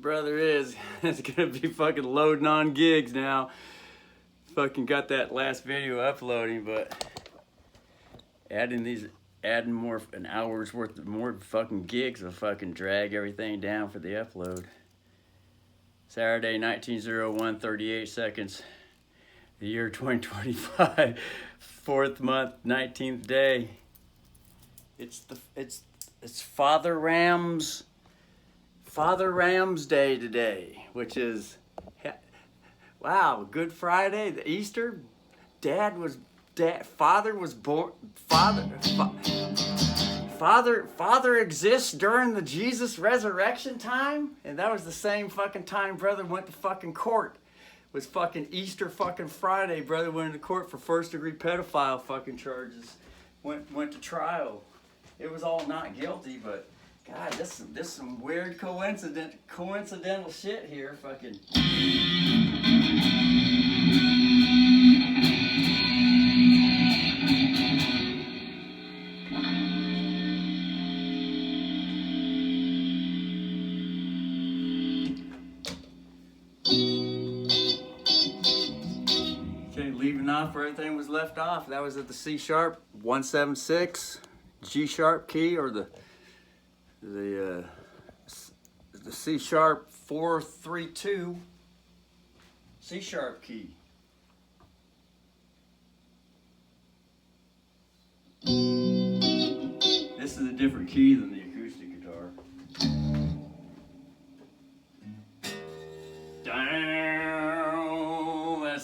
Brother is it's gonna be fucking loading on gigs now. Fucking got that last video uploading, but adding more an hour's worth of more fucking gigs will fucking drag everything down for the upload. Saturday 1901, 38 seconds. The year 2025, 4th month, 19th day. It's Father Ram's Day today, which is, wow, Good Friday, the Easter. Father exists during the Jesus resurrection time, and that was the same fucking time brother went to fucking court. It was fucking Easter fucking Friday. Brother went into court for 1st-degree pedophile fucking charges. Went to trial. It was all not guilty, but God, this some weird coincidental shit here. Fucking. Okay, leaving off where everything was left off. That was at the C sharp 176, G sharp key, or the C sharp 432 C sharp key. This is a different key than the acoustic guitar. Down.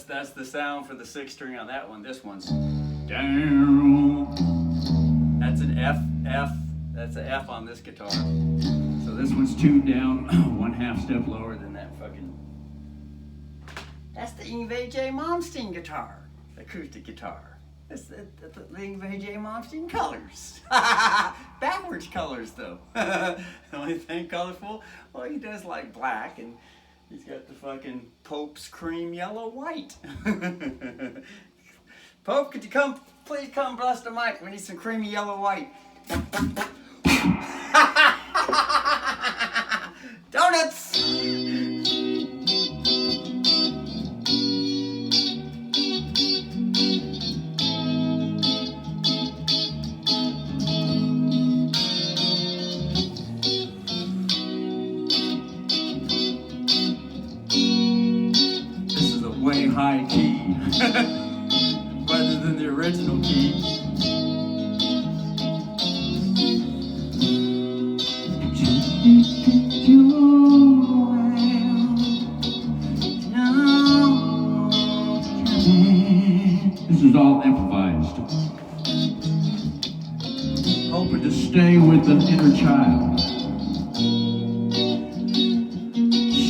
That's the sound for the 6th string on that one. This one's down. That's an F. That's an F on this guitar. So this one's tuned down 1/2 step lower than that fucking. That's the Yngwie J. Malmsteen guitar, acoustic guitar. That's the Yngwie J. Malmsteen colors. Backwards colors though. The only thing colorful, well, he does like black, and he's got the fucking Pope's cream yellow white. Pope, could you please come bless the mic? We need some creamy yellow white. Donuts! This is a way high key, rather than the original key. This is all improvised. Hoping to stay with the inner child. She's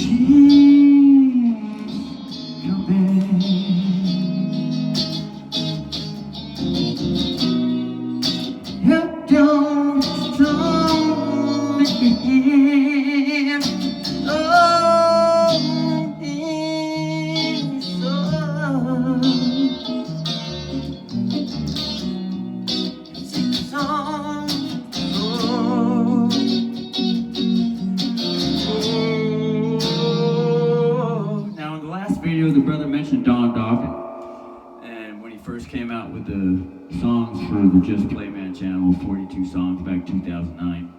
coming. Help don't stop me. The brother mentioned Don Dokken, and when he first came out with the songs for the Just Play Man channel, 42 songs back 2009.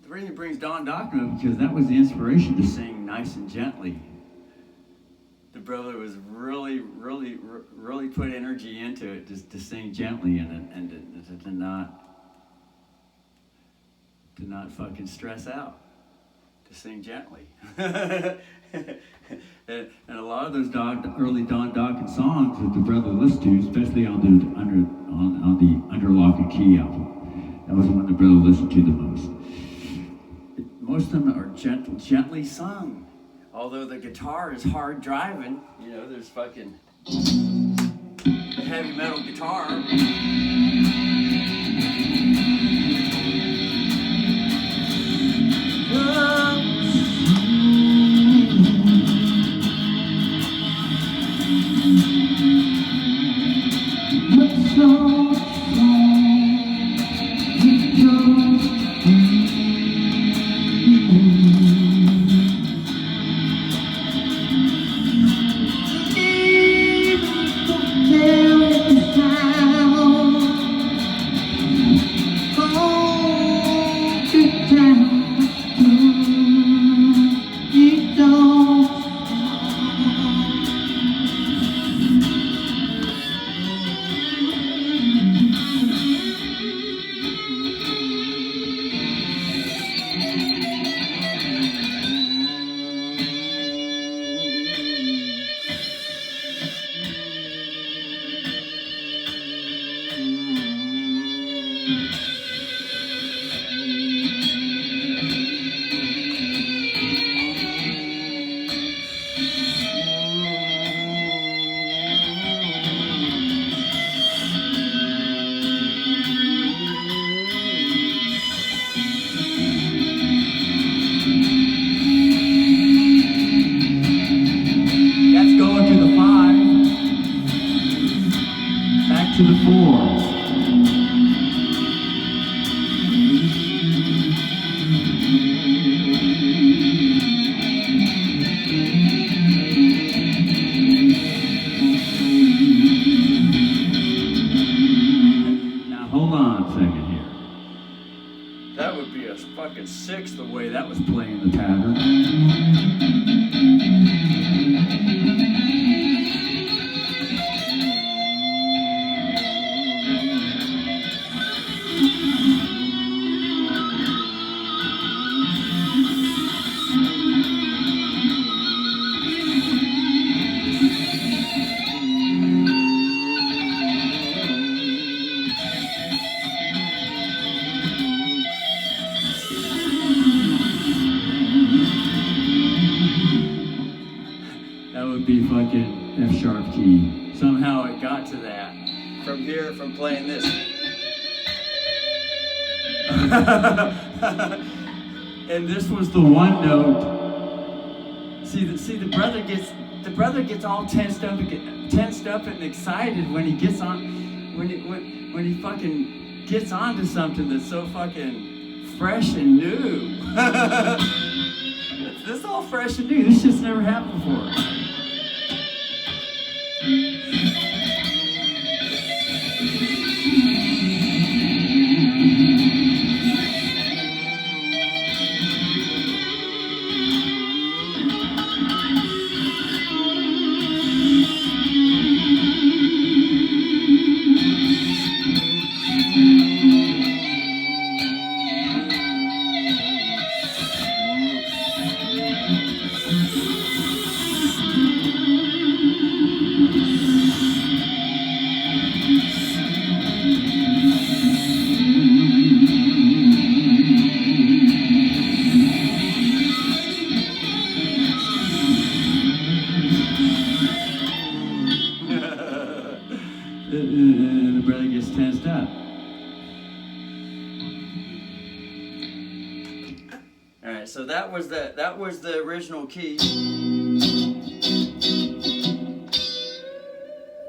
The reason he brings Don Dokken up because that was the inspiration to sing Nice and Gently. The brother was really put energy into it just to sing gently and to not fucking stress out, to sing gently. And a lot of those early Don Dokken songs that the brother listened to, especially on the Under Lock and Key album, that was the one the brother listened to the most. Most of them are gently sung, although the guitar is hard driving. You know, there's fucking the heavy metal guitar. Now hold on a second here. That would be a fucking six the way that was playing the pattern. Be fucking F sharp key. Somehow it got to that from here, from playing this. And this was the one note. See the brother gets all tensed up and excited when he gets on when he fucking gets onto something that's so fucking fresh and new. This is all fresh and new. This shit's never happened before. The brother gets tensed up. All right, so that was the original key.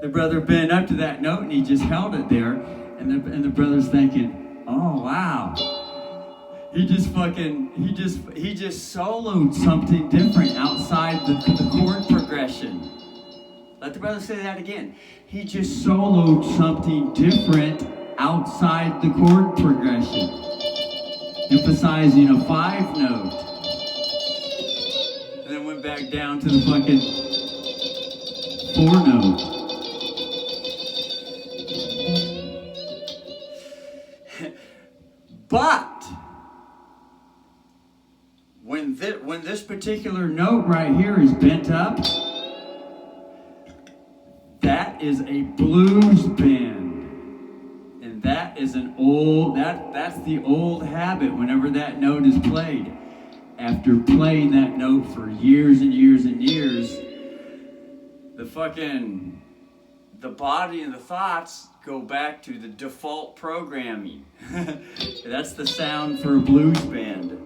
The brother bent up to that note and he just held it there, and the brother's thinking, "Oh wow." He just soloed something different outside the chord progression. Let the brother say that again. He just soloed something different outside the chord progression, emphasizing a 5 note, and then went back down to the fucking 4 note. But when this particular note right here is bent up, that is a blues bend, and that is that's the old habit. Whenever that note is played, after playing that note for years and years and years, the body and the thoughts go back to the default programming. That's the sound for a blues band.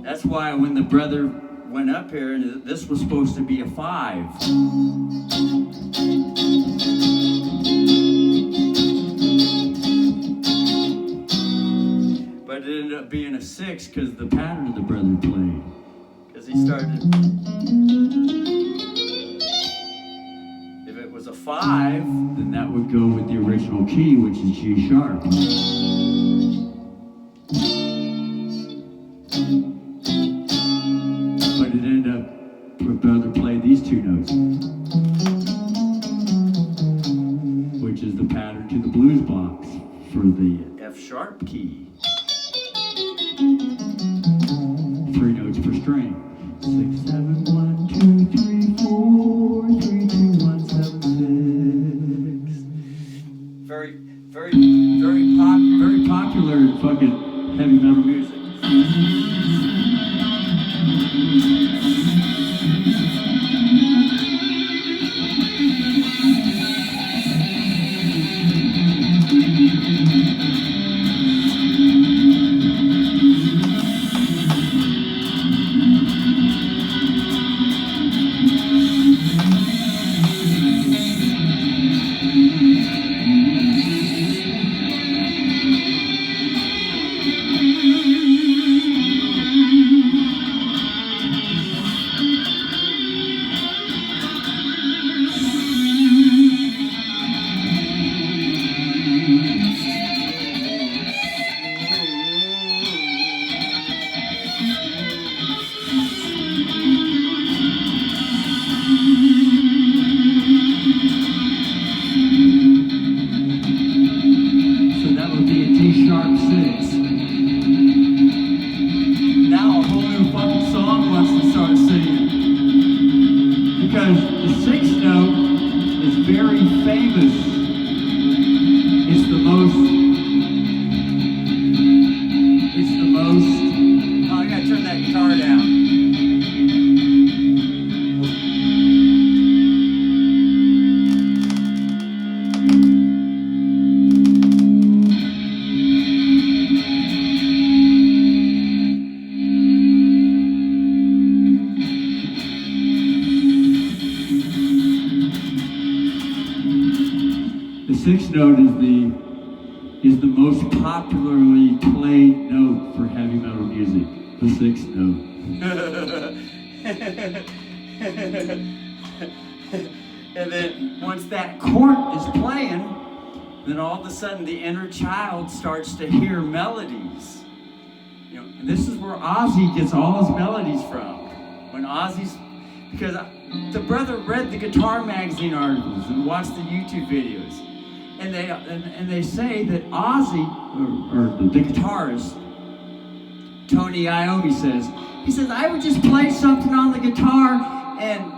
That's why when the brother went up here, and this was supposed to be a 5. But it ended up being a 6 because the pattern the brother played. Because he started. If it was a 5, then that would go with the original key, which is G sharp. But it ended up, the brother played these 2 notes, which is the pattern to the blues box for the F sharp key. 3 notes per string. 6, 7, 1, 2, 3, 4, 3, 2, 1, 7, 6. Very popular fucking heavy metal music. most popularly played note for heavy metal music, the 6th note. And then once that chord is playing, then all of a sudden the inner child starts to hear melodies. You know, and this is where Ozzy gets all his melodies from. When Ozzy's, because the brother read the Guitar Magazine articles and watched the YouTube videos, and they say that Ozzy, or the guitarist, Tony Iommi he says, I would just play something on the guitar, and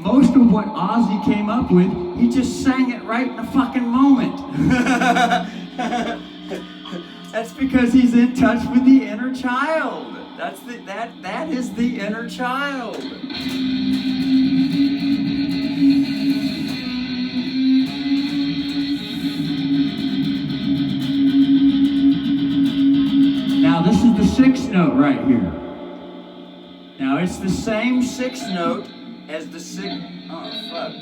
most of what Ozzy came up with, he just sang it right in the fucking moment. That's because he's in touch with the inner child. That is the inner child. Now this is the 6th note right here. Now it's the same 6th note as the 6th. Oh fuck.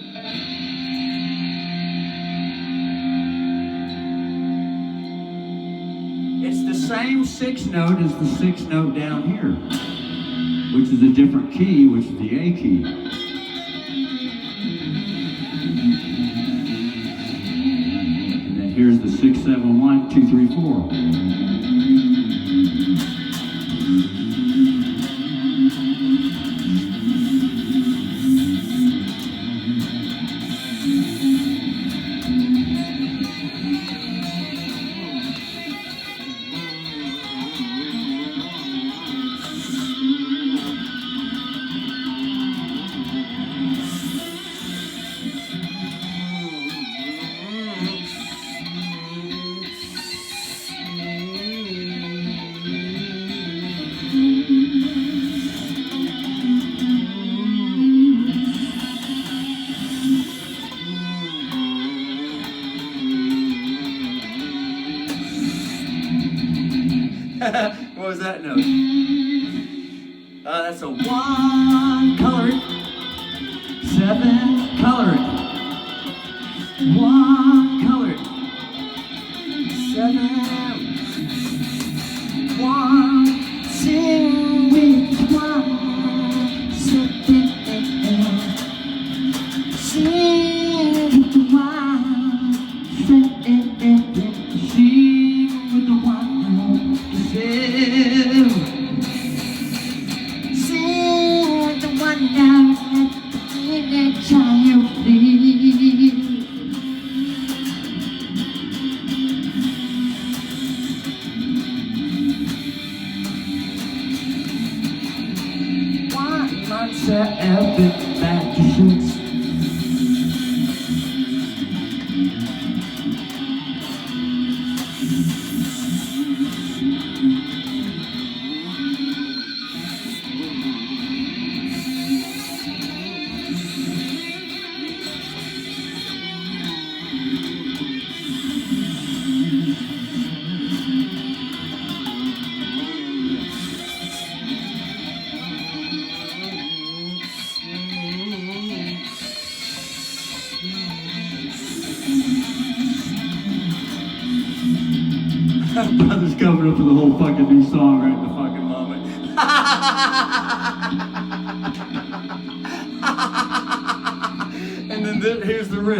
It's the same 6th note as the 6th note down here, which is a different key, which is the A key. And then here's the 6, 7, 1, 2, 3, 4. What was that note? That's a 1, color it. 7, color it. 1, color it. 7, 1, sing with 1. Sing with 1. Sing with the 1. Sing with the 1 down in that child, please. One myself back to shoots. Brother's coming up with a whole fucking new song right in the fucking moment. And then here's the riff.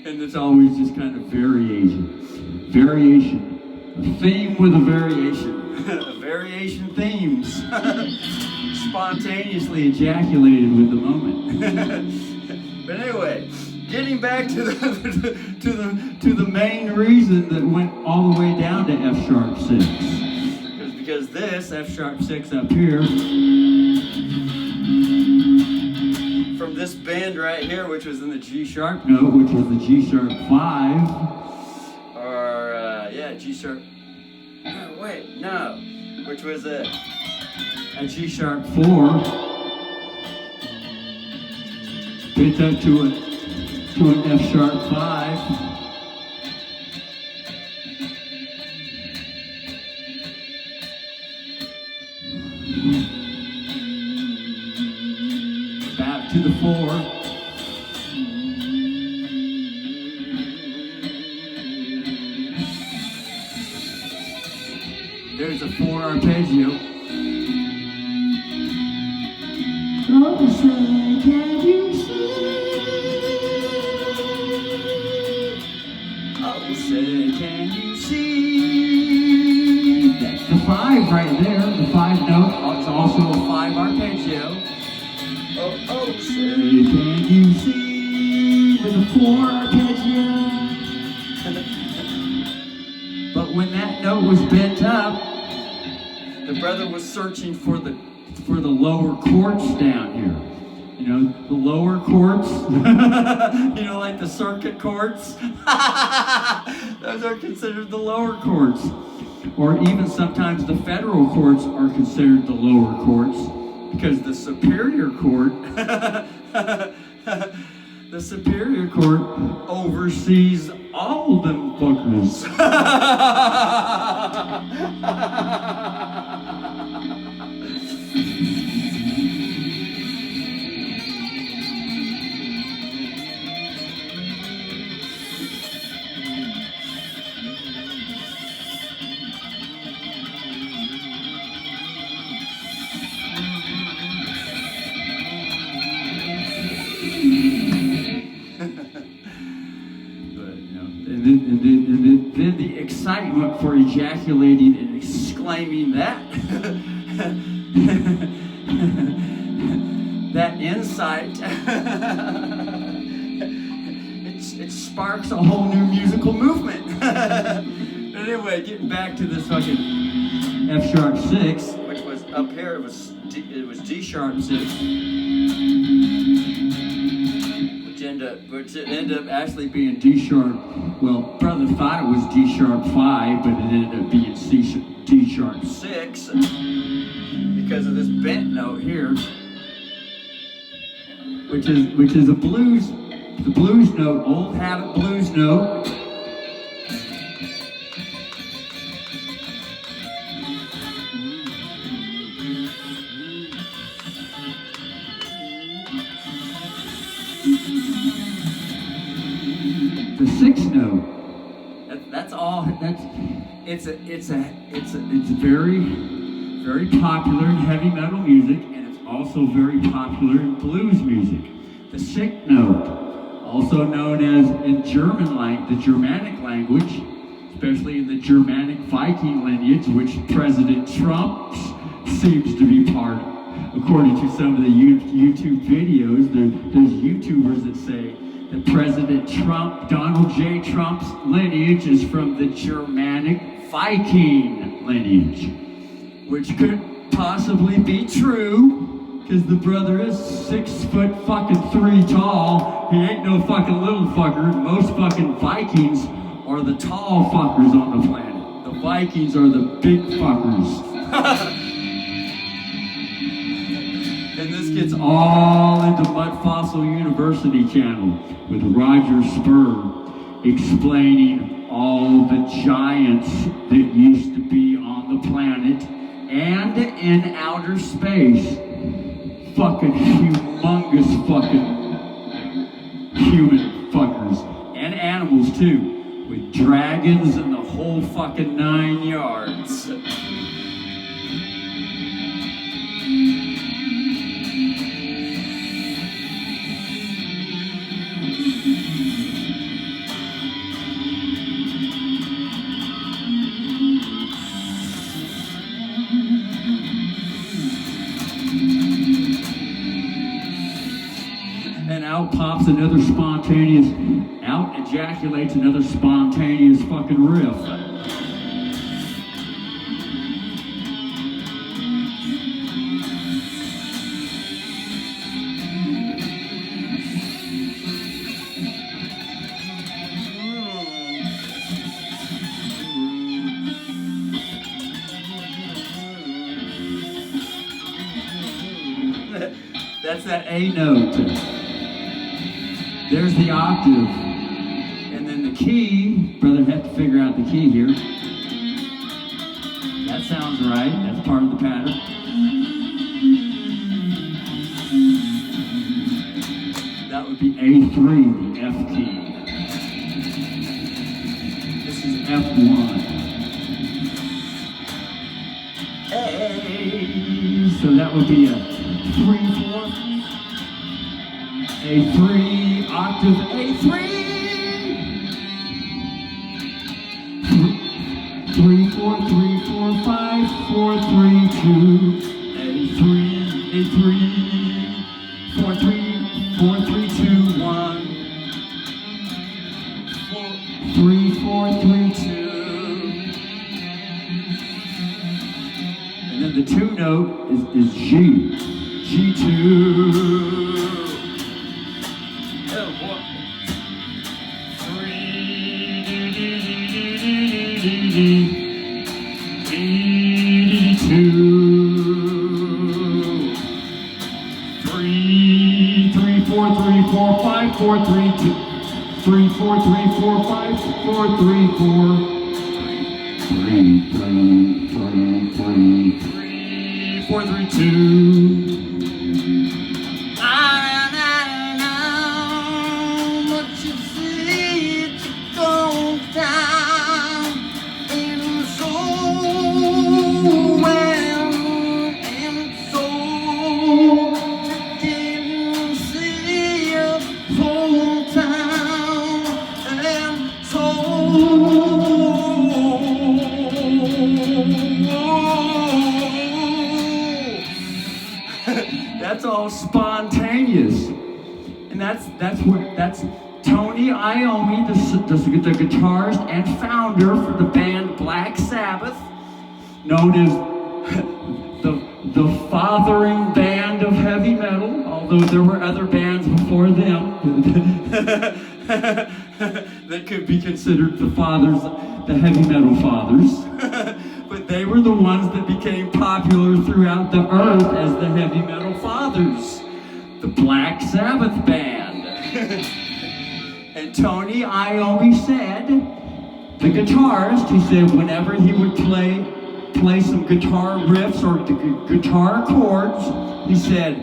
And it's always just kind of variation. A theme with a variation. Variation themes. Spontaneously ejaculated with the moment. But anyway, getting back to the main reason that went all the way down to F sharp 6. Because this F sharp 6 up here, from this bend right here, which was in the G sharp note, which was the G sharp 5, G sharp, which was a G sharp 4, bent up to an F sharp 5, Back to the 4. There's a 4 arpeggio. Oh, say, can you see? Oh, say, can you see? That's the 5 right there, the 5 note. It's also a 5 arpeggio. Oh, say, can you see? With a 4 arpeggio. But when that note was bent up, the brother was searching for the lower chords down here. You know, the lower chords. You know, like the circuit chords. Those are considered the lower chords. Or even sometimes the federal chords are considered the lower chords because the superior chord the superior chord oversees all them fuckers. And then the excitement for ejaculating and exclaiming that that insight it sparks a whole new musical movement. Anyway, getting back to this fucking F sharp 6, which was up here, it was D sharp 6. Which ended up actually being D sharp. Well, brother thought it was D sharp 5, but it ended up being D sharp 6 because of this bent note here, which is the blues note, old habit blues note. The 6 note. That's all. It's very, very popular in heavy metal music, and it's also very popular in blues music. The 6th note, also known as in the Germanic language, especially in the Germanic Viking lineage, which President Trump seems to be part of. According to some of the YouTube videos, there's YouTubers that say that President Trump, Donald J. Trump's lineage is from the Germanic Viking lineage, which could possibly be true, because the brother is 6'3" tall. He ain't no fucking little fucker. Most fucking Vikings are the tall fuckers on the planet. The Vikings are the big fuckers. And this gets all into Mud Fossil University channel with Roger Spur explaining all the giants that used to be on the planet and in outer space. Fucking humongous fucking human fuckers. And animals too. With dragons and the whole fucking 9 yards. And out pops another out ejaculates another spontaneous fucking riff. That's that A note. There's the octave. And then the key, brother have to figure out the key here. That sounds right. That's part of the pattern. that would be A3, the F key. This is F1. A, so that would be a 3/4. A3, octave A3. 3/4, 3/4, 5, 4, 3, 2. A3, A3, 4, 3, 4, 3, 2, 1. 3, 4, 3, 2. And then the 2 note is G. G2. Oh boy. 4, 3, 2, 3, 4, 3, 4, 5, 4, 3, 4, 3, 4, 3, 2. But you see it go down in so well and so didn't see a whole town and so that's all spontaneous, and that's Tony Iommi, the guitarist and founder for the band Black Sabbath, known as the fathering band of heavy metal, although there were other bands before them that could be considered the fathers, the heavy metal fathers. But they were the ones that became popular throughout the earth as the heavy metal fathers, the Black Sabbath band. And Tony Iommi said, the guitarist, he said whenever he would play some guitar riffs or guitar chords, he said,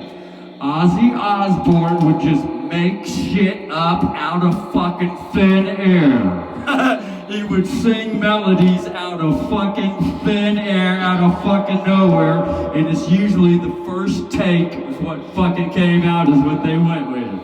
Ozzy Osbourne would just make shit up out of fucking thin air. He would sing melodies out of fucking thin air, out of fucking nowhere, and it's usually the first take is what fucking came out is what they went with.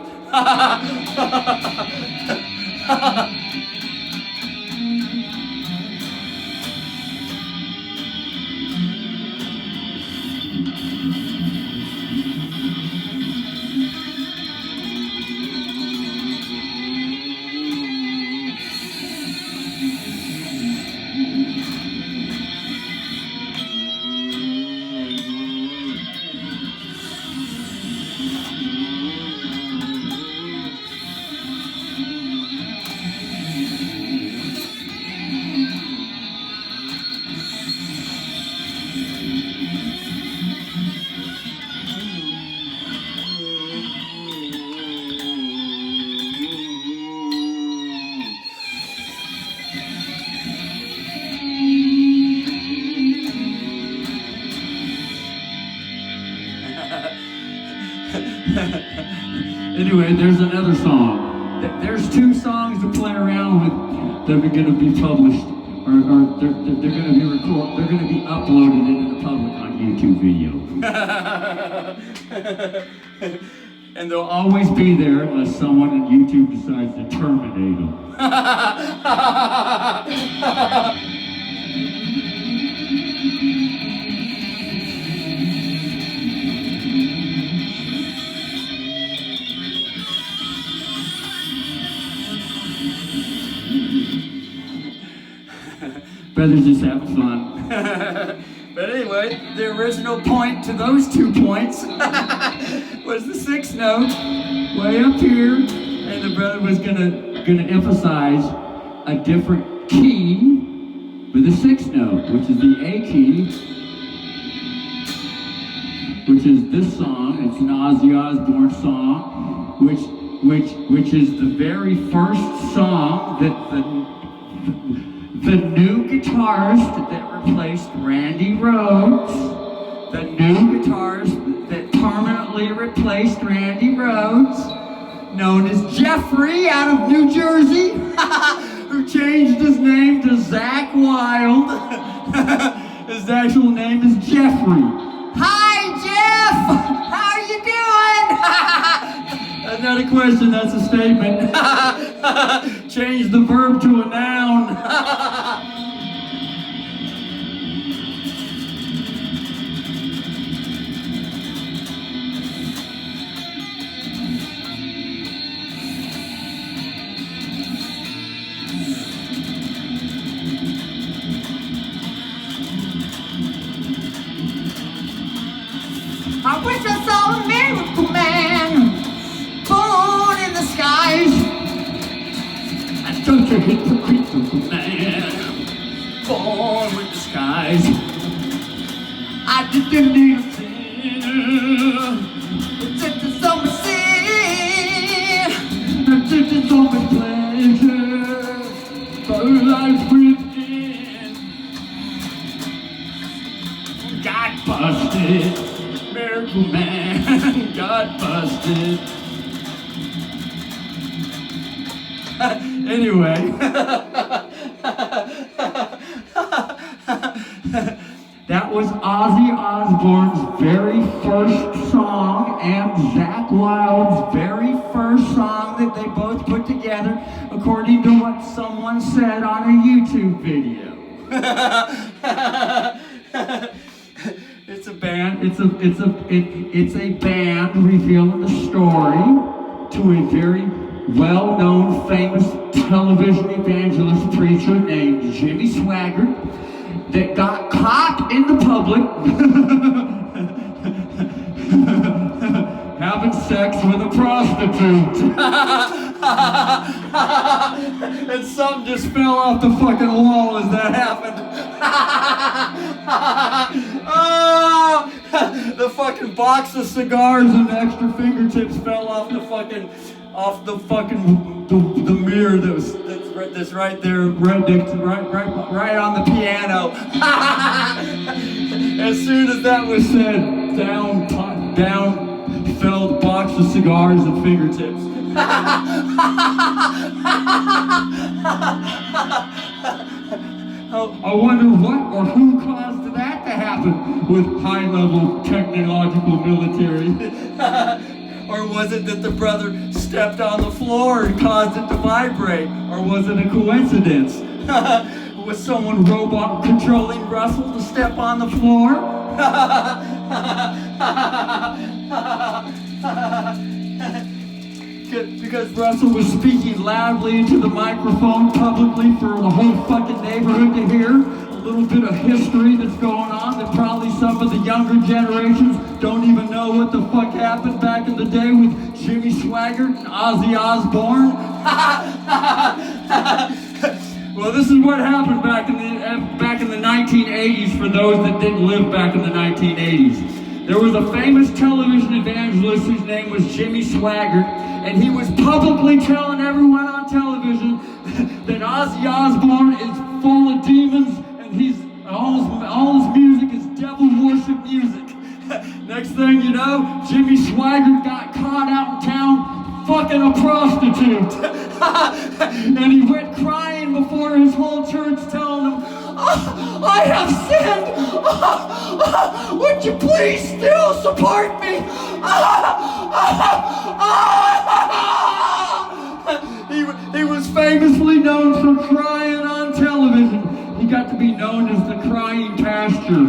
Anyway, there's another song. There's 2 songs to play around with that are going to be published, or they're going to be recorded. They're going to be uploaded into the public on YouTube video. And they'll always be there unless someone on YouTube decides to terminate them. Brothers just having fun. But anyway, the original point to those 2 points was the 6th note, way up here, and the brother was gonna emphasize a different key with the 6th note, which is the A key, which is this song. It's an Ozzy Osbourne song, which is the very first song that the new guitarist that replaced Randy Rhoads, the new guitarist that permanently replaced Randy Rhoads, known as Jeffrey out of New Jersey, who changed his name to Zach Wild. His actual name is Jeffrey. Hi, Jeff! How are you doing? That's not a question, that's a statement. Change the verb to a noun. I wish I saw a miracle man born in the skies. I don't you hit the miracle man born with the skies. I didn't need a thing, but it's so much sin, but it's so much pleasure for life within. Got busted. Miracle man got busted. Anyway, that was Ozzy Osbourne's very first song and Zach Wild's very first song that they both put together, according to what someone said on a YouTube video. It's a band. It's a band revealing the story to a very well-known, famous television evangelist preacher named Jimmy Swaggart that got caught in the public having sex with a prostitute. And something just fell off the fucking wall as that happened. Oh, the fucking box of cigars and extra fingertips fell off the fucking the mirror that's right there, right on the piano. As soon as that was said, down fell the box of cigars and fingertips. I wonder what or who caused that to happen with high-level technological military. Or was it that the brother stepped on the floor and caused it to vibrate? Or was it a coincidence? Was someone robot controlling Russell to step on the floor? Because Russell was speaking loudly into the microphone publicly for the whole fucking neighborhood to hear. A little bit of history that's going on that probably some of the younger generations don't even know what the fuck happened back in the day with Jimmy Swaggart and Ozzy Osbourne. Well, this is what happened back in the 1980s for those that didn't live back in the 1980s. There was a famous television evangelist whose name was Jimmy Swaggart, and he was publicly telling everyone on television that Ozzy Osbourne is full of demons and all his music is devil worship music. Next thing you know, Jimmy Swaggart got caught out in town fucking a prostitute. And he went crying before his whole church telling him, "Oh, I have sinned. Would you please still support me?" He was famously known for crying on television. He got to be known as the crying pastor.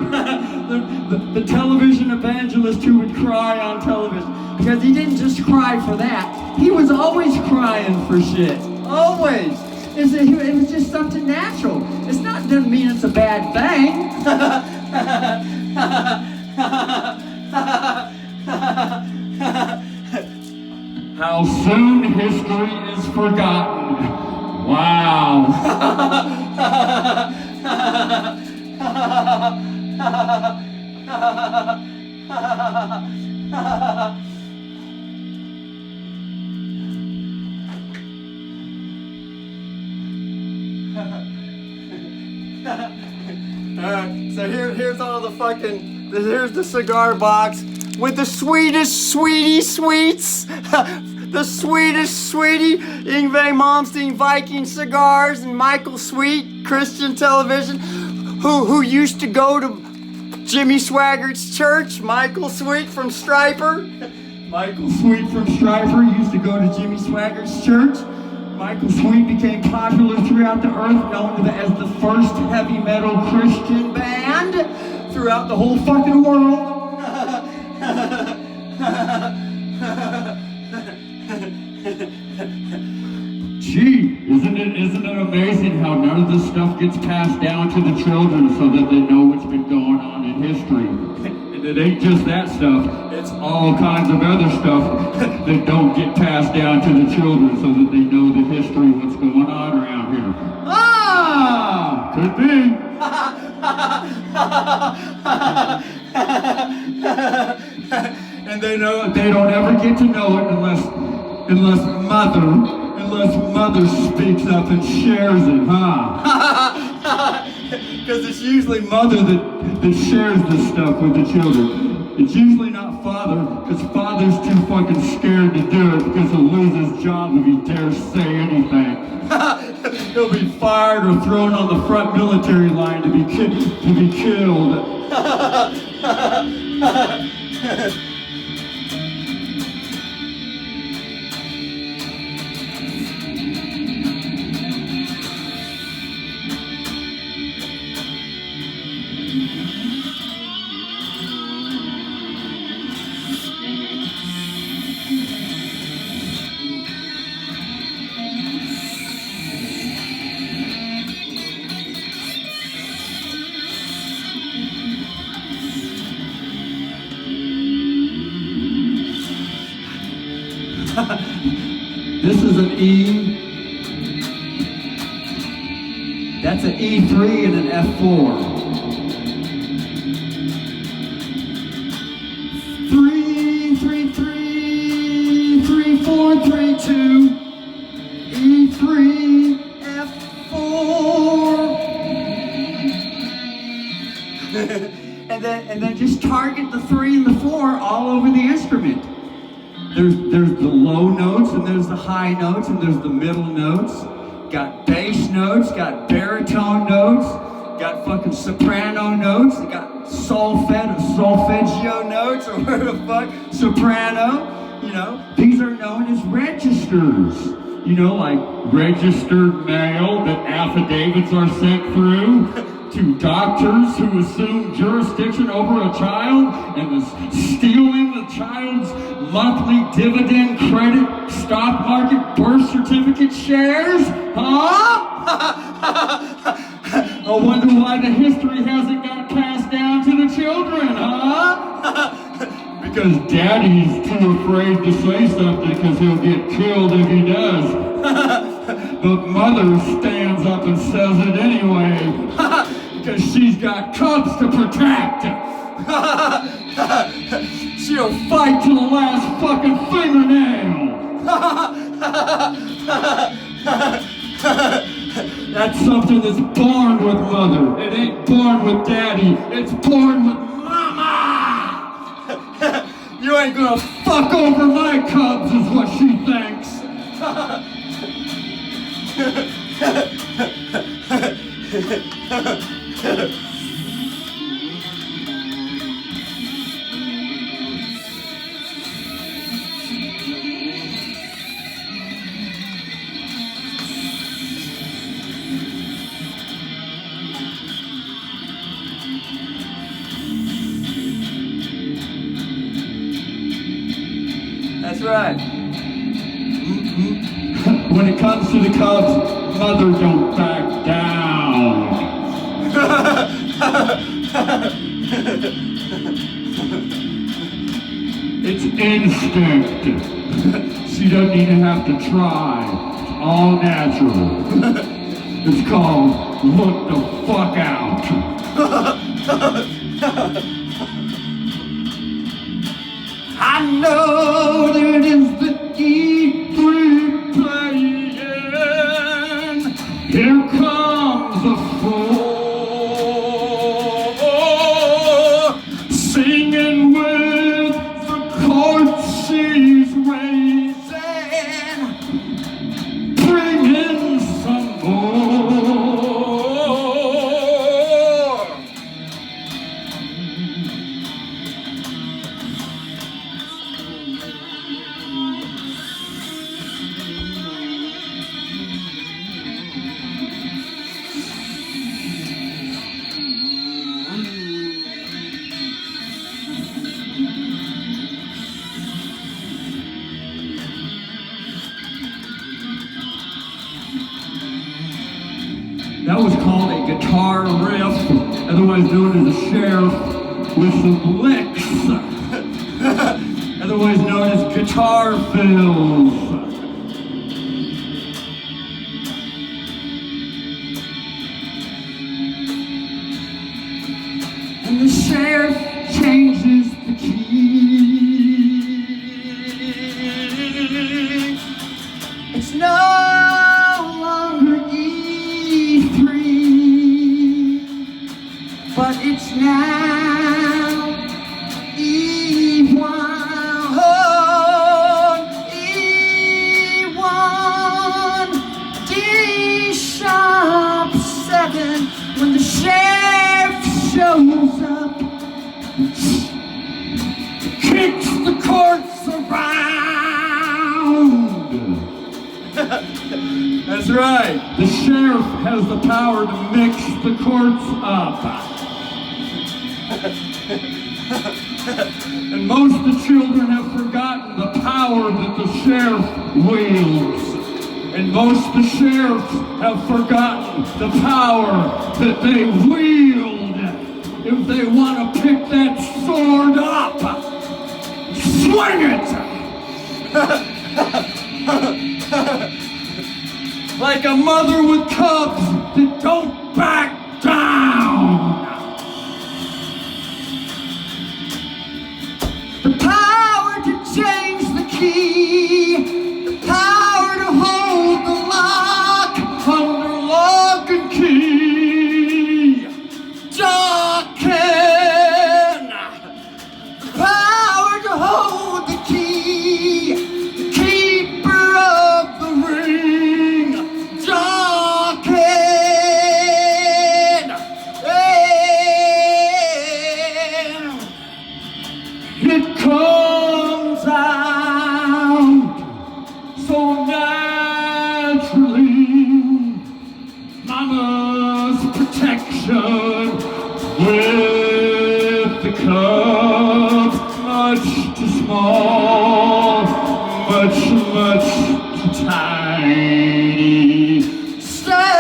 the television evangelist who would cry on television. Because he didn't just cry for that. He was always crying for shit. Always. It was just something natural. Doesn't mean it's a bad thing. How soon history is forgotten. Wow. So here's all the here's the cigar box with the sweetest sweetie sweets the sweetest sweetie, Yngwie Malmsteen, Viking cigars, and Michael Sweet, Christian television, who used to go to Jimmy Swaggart's church. Michael Sweet from Stryper. Michael Sweet from Stryper used to go to Jimmy Swaggart's church. Michael Sweet became popular throughout the earth, known as the first heavy metal Christian band throughout the whole fucking world. Gee, isn't it amazing how none of this stuff gets passed down to the children so that they know what's been going on in history? And it ain't just that stuff, it's all kinds of other stuff that don't get passed down to the children so that they know the history of what's going on around here. Ah! Could be. And they don't ever get to know it unless mother speaks up and shares it, huh? Because it's usually mother that shares this stuff with the children. It's usually not father, because father's too fucking scared to do it because he'll lose his job if he dares say anything. He'll be fired or thrown on the front military line to be killed. This is an E. That's an E3 and an F4. 3, 3, 3, 3, 4, 3, 2, E3, F4. and then just target the 3 and the 4 all over the instrument. There's the low notes, and there's the high notes, and there's the middle notes. Got bass notes, got baritone notes, got fucking soprano notes, got solfeggio notes, or whatever the fuck, soprano. You know, these are known as registers. You know, like registered mail that affidavits are sent through to doctors who assume jurisdiction over a child and is stealing the child's monthly dividend credit, stock market, birth certificate shares? Huh? I wonder why the history hasn't got passed down to the children, huh? Because daddy's too afraid to say something because he'll get killed if he does. But mother stands up and says it anyway because she's got cubs to protect. She'll fight to the last fucking fingernail. That's something that's born with mother. It ain't born with daddy. It's born with mama. You ain't gonna fuck over my cubs is what she thinks. That's right. When it comes to the Cubs, mother don't back down. It's instinct. She doesn't even have to try. It's all natural. It's called look the fuck out. I know that it's the E3 playing. Here comes a four, singing with the chord she's raising. That was called a guitar riff, otherwise known as a sheriff with some licks, otherwise known as guitar fills. And the sheriff changes the key. It's no longer E3, but it's now E1. E1, D sharp 7. When the sheriff shows up, kicks the courts around. That's right. The sheriff has the power to mix the courts up. And most of the children have forgotten the power that the sheriff wields. And most of the sheriffs have forgotten the power that they wield. If they want to pick that sword up, swing it! Like a mother with cubs that don't back down. The power to change the key, the power to hold the lock under lock and key. Darken, the power to hold the key, the keeper of the ring. Darken, it comes out so naturally. Mama's protection with the cub, much too small, much too tiny. Stand.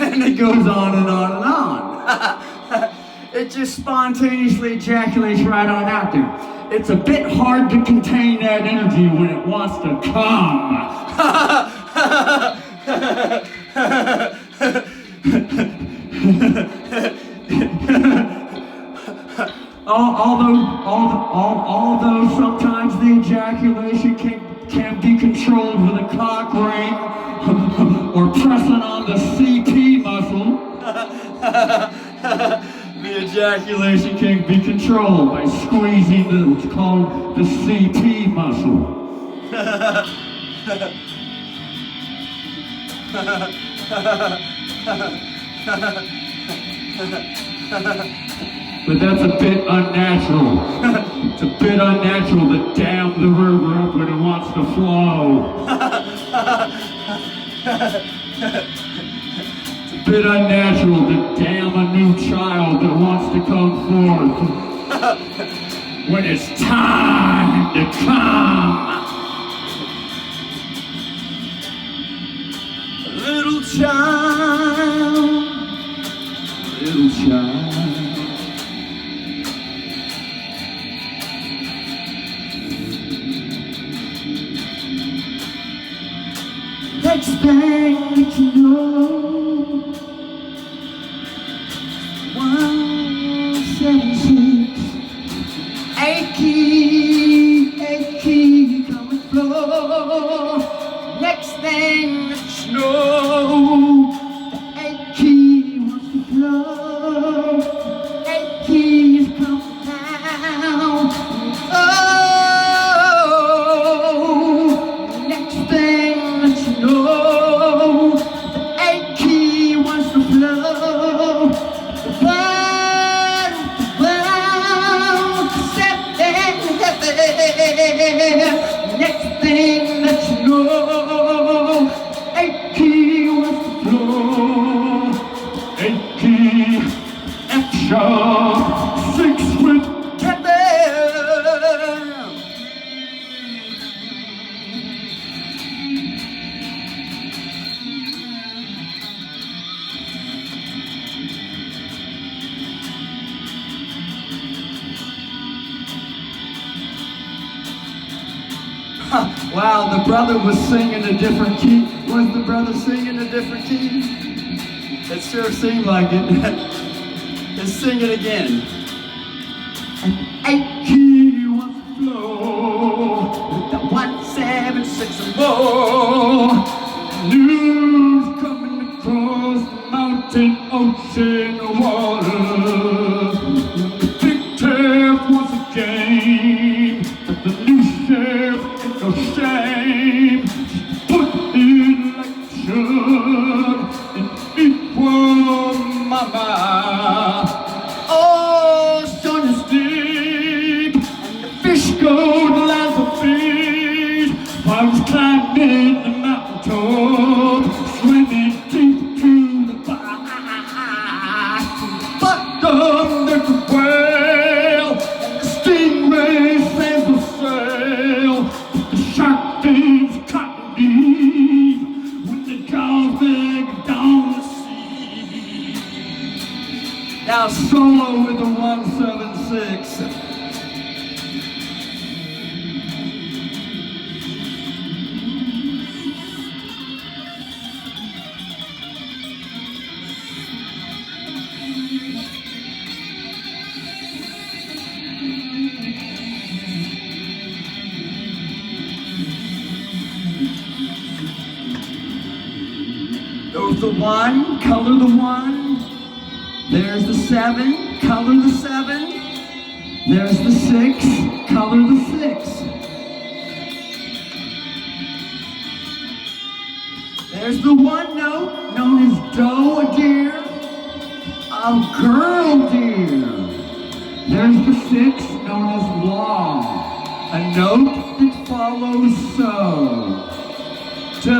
And it goes on and on and on. It just spontaneously ejaculates right on out there. It's a bit hard to contain that energy when it wants to come. Although sometimes the ejaculation can be controlled with a cock ring or pressing on the CP muscle. The ejaculation can be controlled by squeezing what's called the CP muscle. But that's a bit unnatural. It's a bit unnatural to dam the river up when it wants to flow. It's a bit unnatural to dam a new child that wants to come forth when it's time to come. A little child. Next thing that you know, 176, achy, come and flow. Next thing that you know, the achy wants to flow. Achy is coming down. Oh, next thing Next thing that you know, 8 key was the floor. 8 key, F sharp, 6 with Kevin. Wow, the brother was singing a different key. Was the brother singing a different key? It sure seemed like it. Let's sing it again. 8 key was flow with the 1, 7, 6 or more. News coming across the mountain, ocean, or water. The big tap was a game, but the new sheriff ain't no shame. Put it like it should and equal mama. Ocean is deep and the fish go like a feed. I was climbing the mountain top, swimming deep to the bottom. There's a whale and the stingray sails the sail. The shark fins cotton deep when the jaws big down the sea. Now solo with the 176. There's the 1, color the 1. There's the 7, color the 7. There's the 6, color the 6. There's the 1 note known as do, a deer, a girl deer. There's the 6 known as law, a note that follows so. Do, a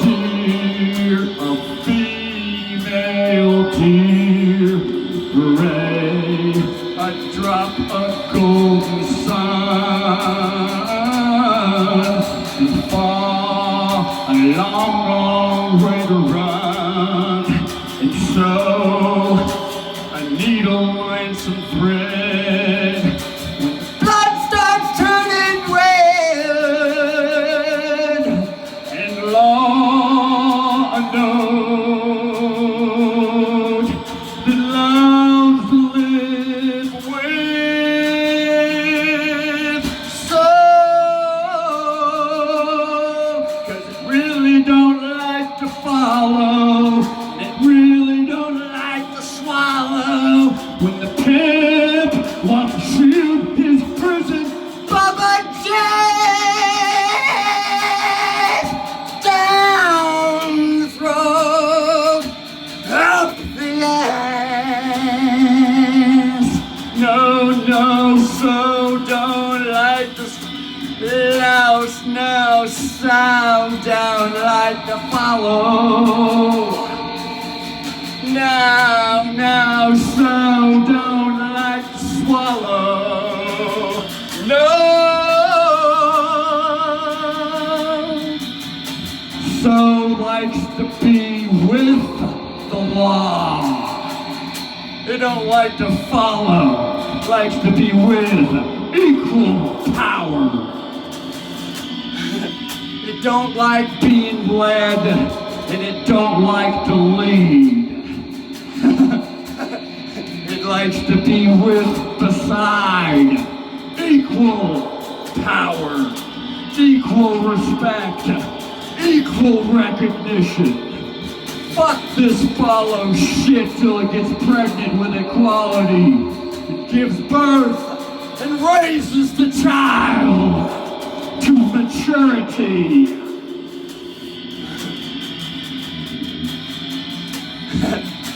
deer, a female deer, gray, a drop of golden sun, and far, a long, long way to run, and so, a needle and some thread. When the blood starts turning red, and law a note that loves to live with. So, 'cause it really don't like to follow, and it really don't like to swallow. When the pimp wants to shoot his prison, Baba James down the throat, up the ass. No, no, so don't like the louse, no, sound down like to follow. Now, so don't like to swallow. No, so likes to be with the law. It don't like to follow, likes to be with equal power. It don't like being led, and it don't like to lead. It likes to be with, beside, equal power, equal respect, equal recognition. Fuck this follow shit till it gets pregnant with equality. It gives birth and raises the child to maturity.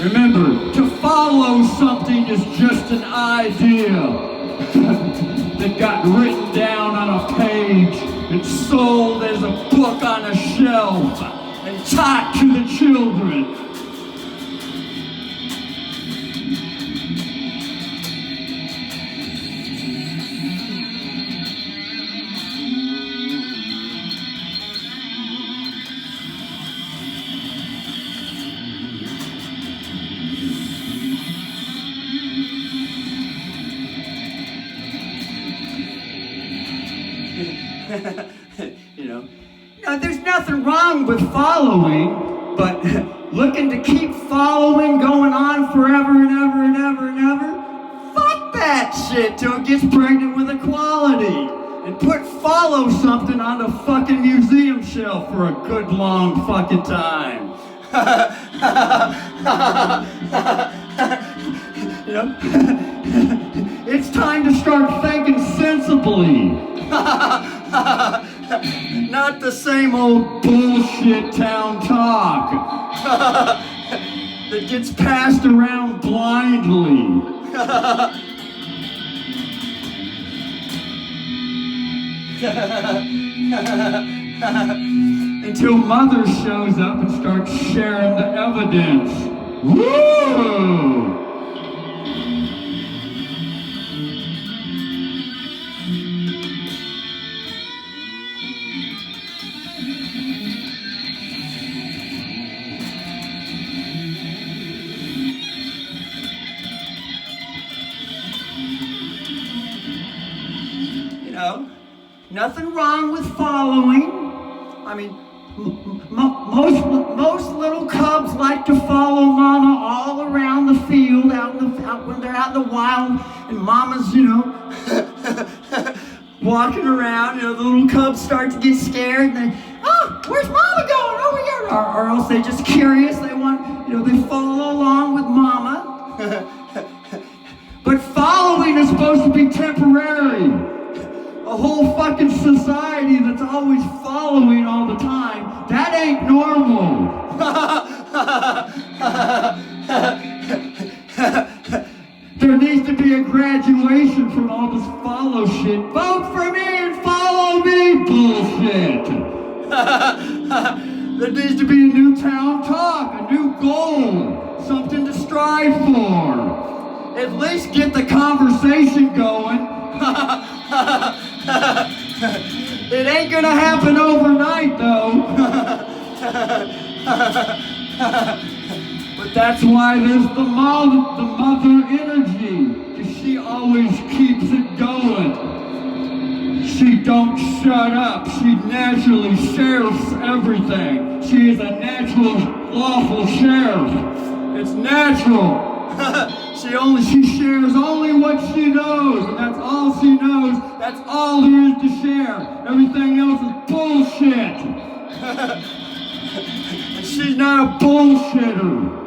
Remember, to follow something is just an idea. that got written down on a page and sold as a book on a shelf and taught to the children. You know, now there's nothing wrong with following, but looking to keep following going on forever and ever and ever and ever, fuck that shit till it gets pregnant with equality and follow something on a fucking museum shelf for a good long fucking time. You know, it's time to start thinking sensibly. Not the same old bullshit town talk that gets passed around blindly. Until mother shows up and starts sharing the evidence. Woo! Nothing wrong with following. I mean, most little cubs like to follow mama all around the field, out when they're out in the wild, and mama's, you know, walking around. You know, the little cubs start to get scared, and they, oh, where's mama going? Over here. Or else they're just curious. They want, you know, they follow along with mama. But following is supposed to be temporary. A whole fucking society that's always following all the time, that ain't normal. There needs to be a graduation from all this follow shit. Vote for me and follow me bullshit. There needs to be a new town talk, a new goal, something to strive for. At least get the conversation going. It ain't gonna happen overnight though. But that's why there's the mother energy, because she always keeps it going. She don't shut up. She naturally shares everything. She is a natural, lawful sheriff. It's natural. She shares only what she knows, and that's all she knows. That's all there is to share. Everything else is bullshit. And she's not a bullshitter.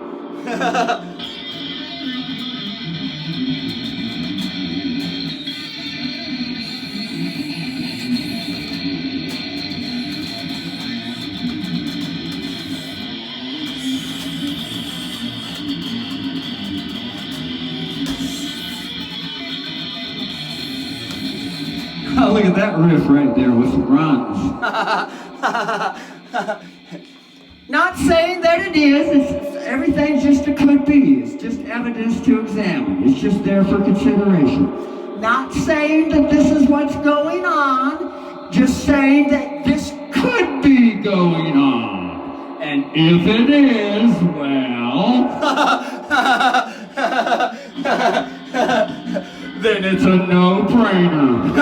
Oh, look at that riff right there with some runs. Not saying that it is. Everything's just a could be. It's just evidence to examine. It's just there for consideration. Not saying that this is what's going on. Just saying that this could be going on. And if it is, well... then it's a no-brainer.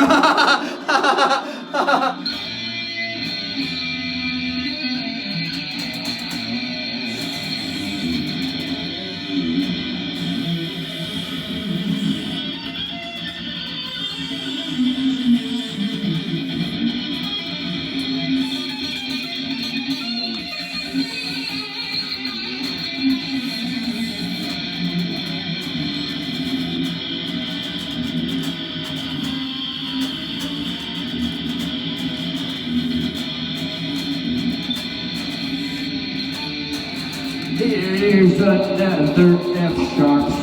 Here's another F-sharp 6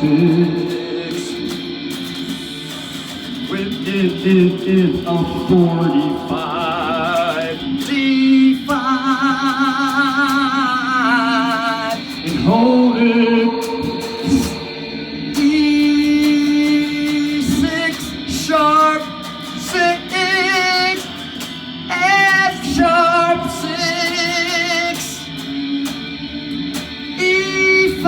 with is a 45. D5 and hold it. E6 sharp 6, F sharp 6, E5,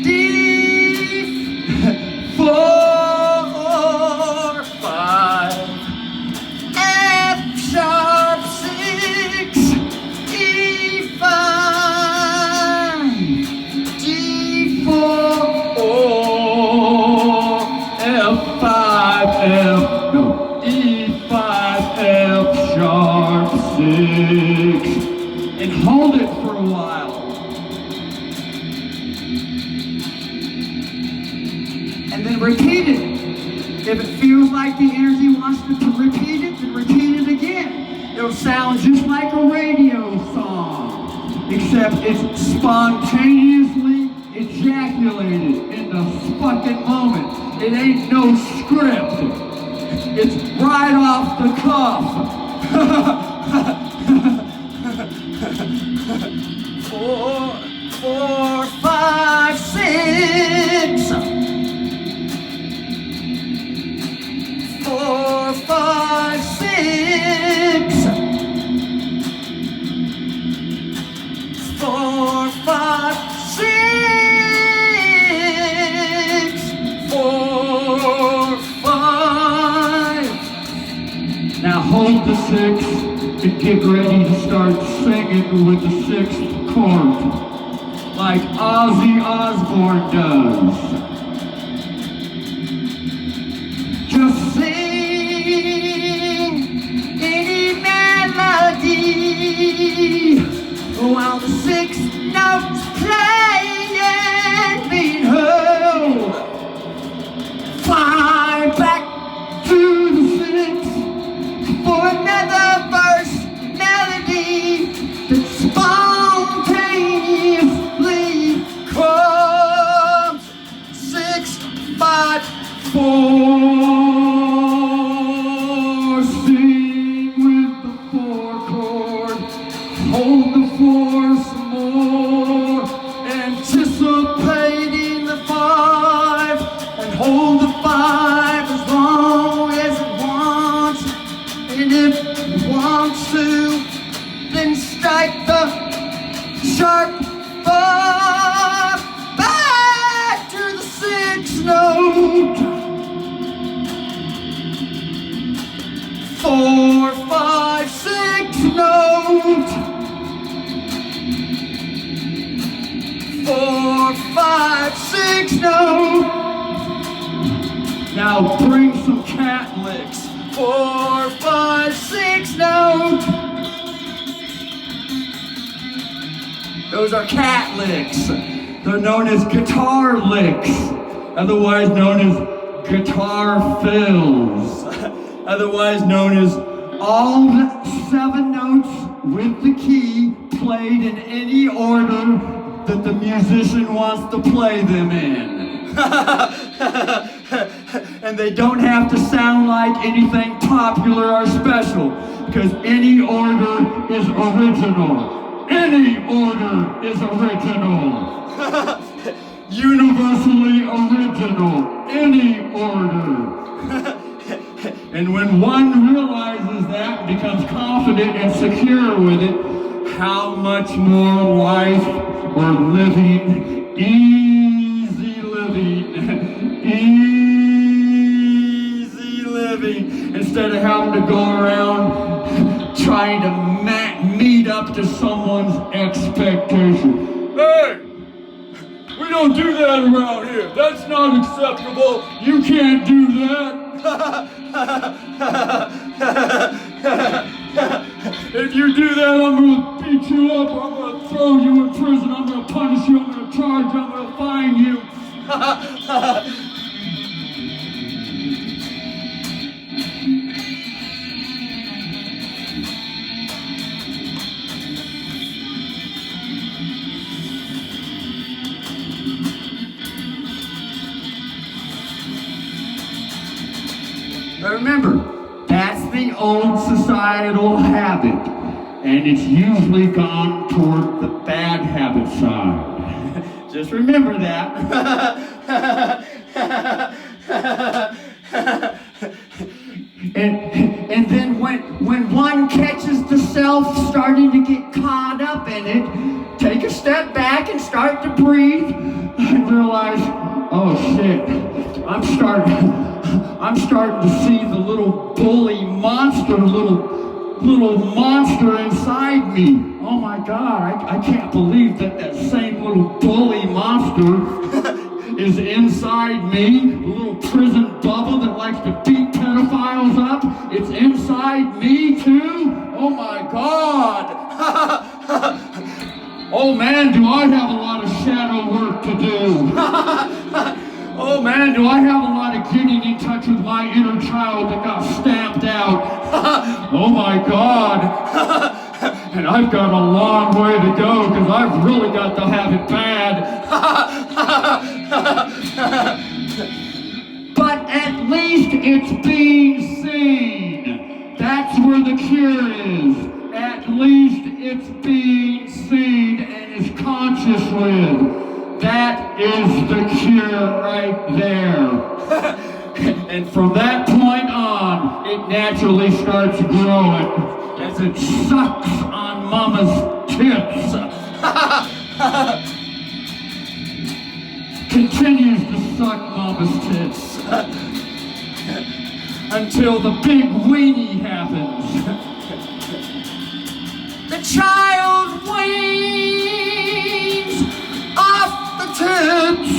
D4, 5, F sharp 6, E5, D4, F5, E5, F sharp 6, and hold it for a while. And then repeat it. If it feels like the energy wants to repeat it, then repeat it again. It'll sound just like a radio song, except it's spontaneously ejaculated in the fucking moment. It ain't no script. It's right off the cuff. 4, 5, 6. 4, 5, 6. 4, 5, 6. 4, 5. Now hold the 6 and get ready to start singing with the 6th chord, like Ozzy Osbourne does. Just sing any melody while the 6 notes play and mean ho. 5 back to the 6 for another verse melody that spontaneously comes. 6, 5, 4. Sing with the 4 chord. Hold the 4 some more. Anticipating the 5 and hold the 5 as long as it wants. And if it wants to, then strike the sharp 4 back to the 6th note. 4, 5, 6 note. 4, 5, 6 note. Now bring some cat licks. 4, 5, 6 note. Those are cat licks. They're known as guitar licks, otherwise known as guitar fills, otherwise known as all the 7 notes with the key played in any order that the musician wants to play them in. And they don't have to sound like anything popular or special, because any order is original. Any order is original. Universally original. Any order. And when one realizes that and becomes confident and secure with it, how much more life or living, easy living, easy living, instead of having to go around trying to meet up to someone's expectation. Hey, we don't do that around here. That's not acceptable. You can't do that. If you do that, I'm going to beat you up. I'm going to throw you in prison. I'm going to punish you. I'm going to charge you. I'm going to fine you. But remember, that's the old societal habit, and it's usually gone toward the bad habit side. Just remember that. And then when one catches the self starting to get caught up in it, take a step back and start to breathe and realize, oh shit, I'm starting to see the little bully monster, little monster inside me. Oh my God, I can't believe that same little bully monster is inside me. The little prison bubble that likes to beat pedophiles up, it's inside me too. Oh my God. Oh man, do I have a lot of shadow work to do. Oh man, do I have a lot of getting in touch with my inner child that got stamped out. Oh my God. And I've got a long way to go because I've really got to have it bad. But at least it's being seen. That's where the cure is. At least it's being seen and is conscious with. That is the cure right there. And from that point on, it naturally starts growing as it sucks on mama's tits. Continues to suck mama's tits until the big weenie happens. The child weans off the tits,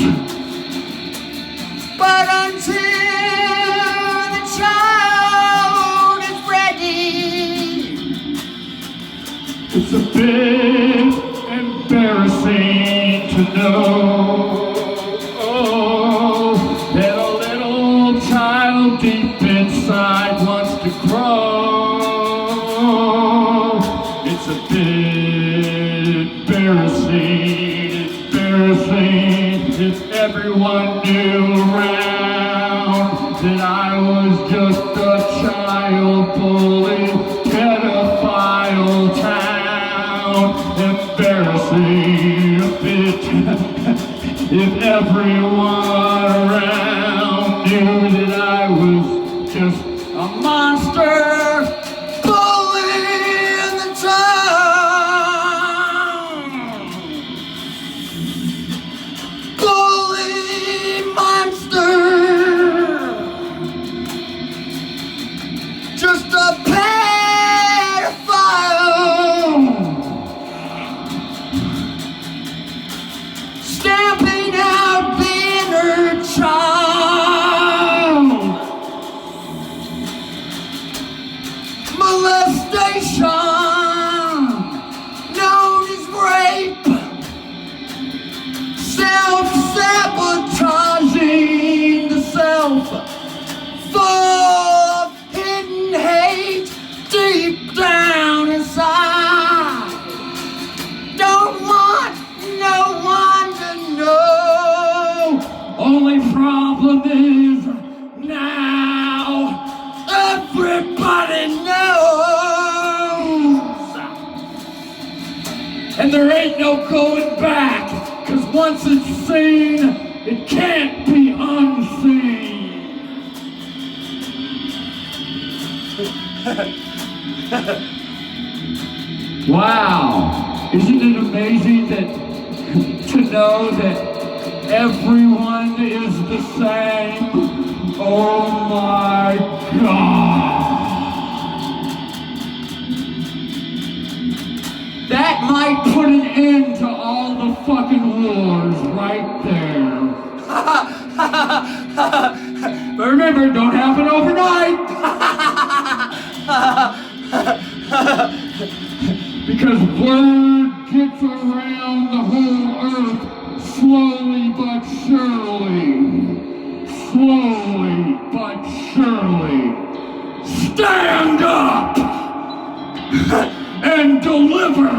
but until the child is ready, it's a bit embarrassing to know that a little child deep inside wants to grow. It's a bit embarrassing if everyone knew around that I was just a child bully, pedophile town. Embarrassing a bit if everyone around knew that I was just a monster bully in the town. Bully monster. Just a pedophile. Stamping out the inner child. Molestation, known as rape. Self-sabotaging the self. Full of hidden hate deep down inside. Don't want no one to know. Only problem is now everybody knows. And there ain't no going back, cause once it's seen, it can't be unseen. Wow, isn't it amazing that to know that everyone is the same? Oh my God. That might put an end to all the fucking wars right there. But remember, don't happen overnight. Because word gets around the whole earth slowly but surely. Slowly but surely. Stand up and deliver.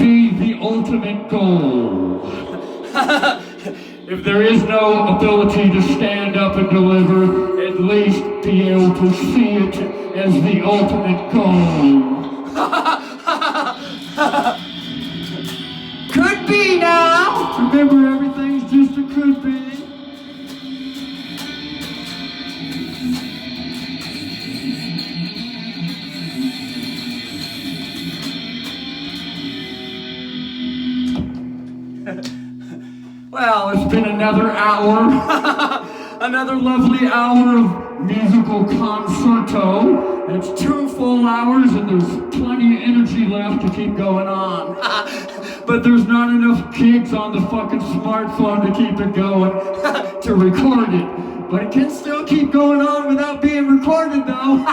be the ultimate goal? If there is no ability to stand up and deliver, at least be able to see it as the ultimate goal. Could be now! Remember, everything's just a could be. Well, it's been another hour, another lovely hour of musical concerto. It's 2 full hours and there's plenty of energy left to keep going on. But there's not enough gigs on the fucking smartphone to keep it going, to record it. But it can still keep going on without being recorded though.